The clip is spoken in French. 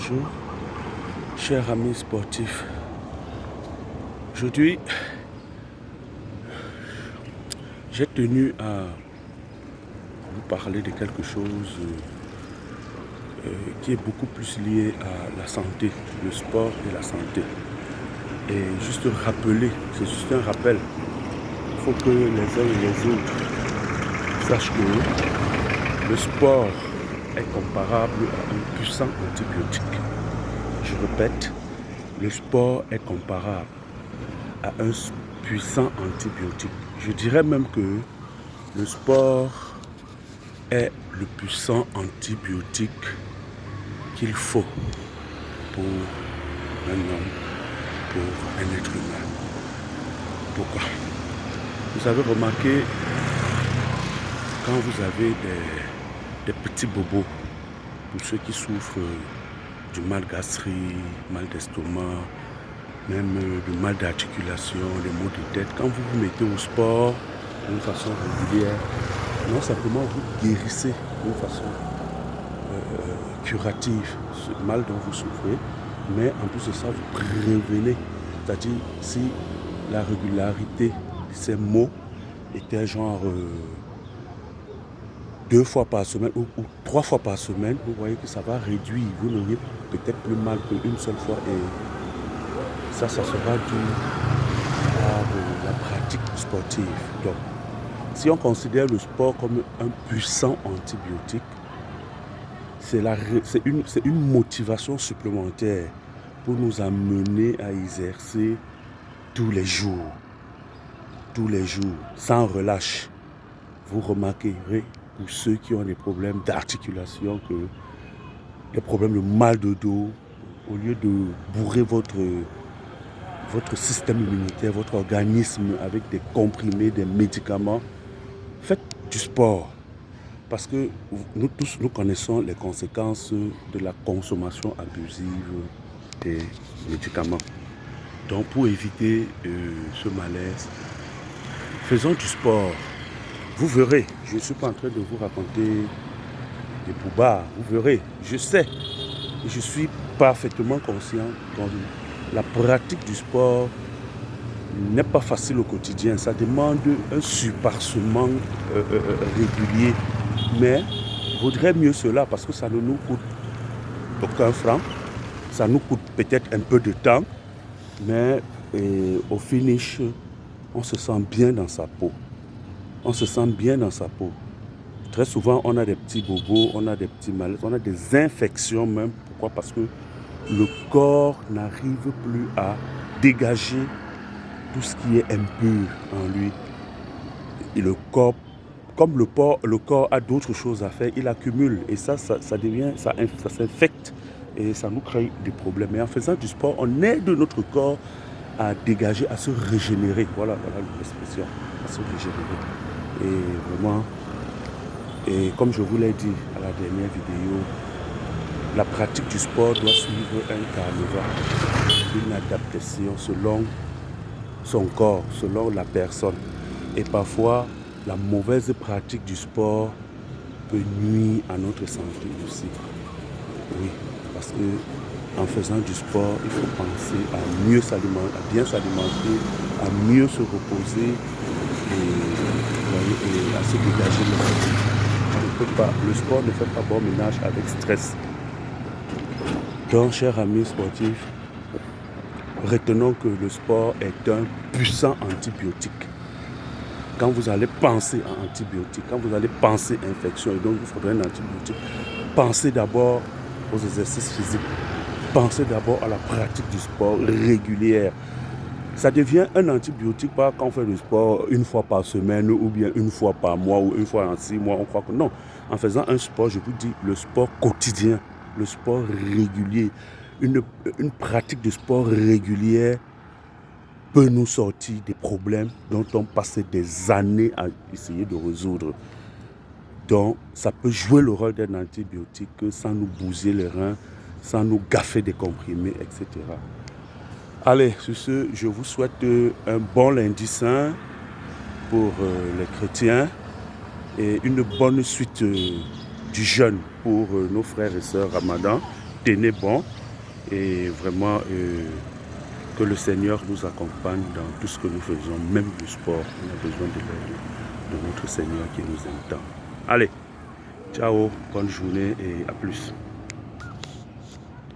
Bonjour, chers amis sportifs. Aujourd'hui, j'ai tenu à vous parler de quelque chose qui est beaucoup plus lié à la santé, le sport et la santé. Et juste rappeler, c'est juste un rappel, il faut que les uns et les autres sachent que le sport est comparable à un puissant antibiotique. Je répète, le sport est comparable à un puissant antibiotique. Je dirais même que le sport est le puissant antibiotique qu'il faut pour un homme, pour un être humain. Pourquoi? Vous avez remarqué, quand vous avez des petits bobos, pour ceux qui souffrent du mal gastrique, mal d'estomac, même du mal d'articulation, les maux de tête, quand vous vous mettez au sport d'une façon régulière, non simplement vous guérissez d'une façon curative ce mal dont vous souffrez, mais en plus de ça, vous prévenez. C'est-à-dire, si la régularité de ces maux était genre 2 fois par semaine ou 3 fois par semaine, vous voyez que ça va réduire. Vous n'auriez peut-être plus mal qu'une seule fois et ça sera dû à la pratique sportive. Donc, si on considère le sport comme un puissant antibiotique, c'est une motivation supplémentaire pour nous amener à exercer tous les jours, sans relâche. Vous remarquerez pour ceux qui ont des problèmes d'articulation que les problèmes de mal de dos, au lieu de bourrer votre système immunitaire, votre organisme avec des comprimés, des médicaments, faites du sport. Parce que nous tous, nous connaissons les conséquences de la consommation abusive des médicaments. Donc pour éviter ce malaise, faisons du sport. Vous verrez, je ne suis pas en train de vous raconter des boubards, vous verrez, je sais, je suis parfaitement conscient que la pratique du sport n'est pas facile au quotidien, ça demande un surpassement régulier, mais vaudrait mieux cela parce que ça ne nous coûte aucun franc, ça nous coûte peut-être un peu de temps, mais au finish, on se sent bien dans sa peau. On se sent bien dans sa peau. Très souvent, on a des petits bobos, on a des petits malaises, on a des infections même. Pourquoi? Parce que le corps n'arrive plus à dégager tout ce qui est impur en lui. Et le corps, comme le corps a d'autres choses à faire, il accumule. Et ça s'infecte et ça nous crée des problèmes. Et en faisant du sport, on aide notre corps à dégager, à se régénérer. Voilà l'expression, à se régénérer. Et vraiment, et comme je vous l'ai dit à la dernière vidéo, la pratique du sport doit suivre un carnaval, une adaptation selon son corps, selon la personne. Et parfois, la mauvaise pratique du sport peut nuire à notre santé aussi. Oui, parce que en faisant du sport, il faut penser à mieux s'alimenter, à bien s'alimenter, à mieux se reposer et à se dégager le stress. Le sport ne fait pas bon ménage avec stress. Donc, chers amis sportifs, retenons que le sport est un puissant antibiotique. Quand vous allez penser à antibiotique, quand vous allez penser à infection, et donc il faudrait un antibiotique, pensez d'abord aux exercices physiques. Pensez d'abord à la pratique du sport régulière. Ça devient un antibiotique pas quand on fait du sport une fois par semaine ou bien une fois par mois ou une fois en 6 mois. On croit que non. En faisant un sport, je vous dis, le sport quotidien, le sport régulier, une pratique de sport régulière peut nous sortir des problèmes dont on passait des années à essayer de résoudre. Donc, ça peut jouer le rôle d'un antibiotique sans nous bousiller les reins, sans nous gaffer des comprimés, etc. Allez, sur ce, je vous souhaite un bon lundi saint pour les chrétiens et une bonne suite du jeûne pour nos frères et sœurs Ramadan. tenez bon et vraiment que le Seigneur nous accompagne dans tout ce que nous faisons, même du sport. On a besoin de l'aide de notre Seigneur qui nous entend. Allez, ciao, bonne journée et à plus.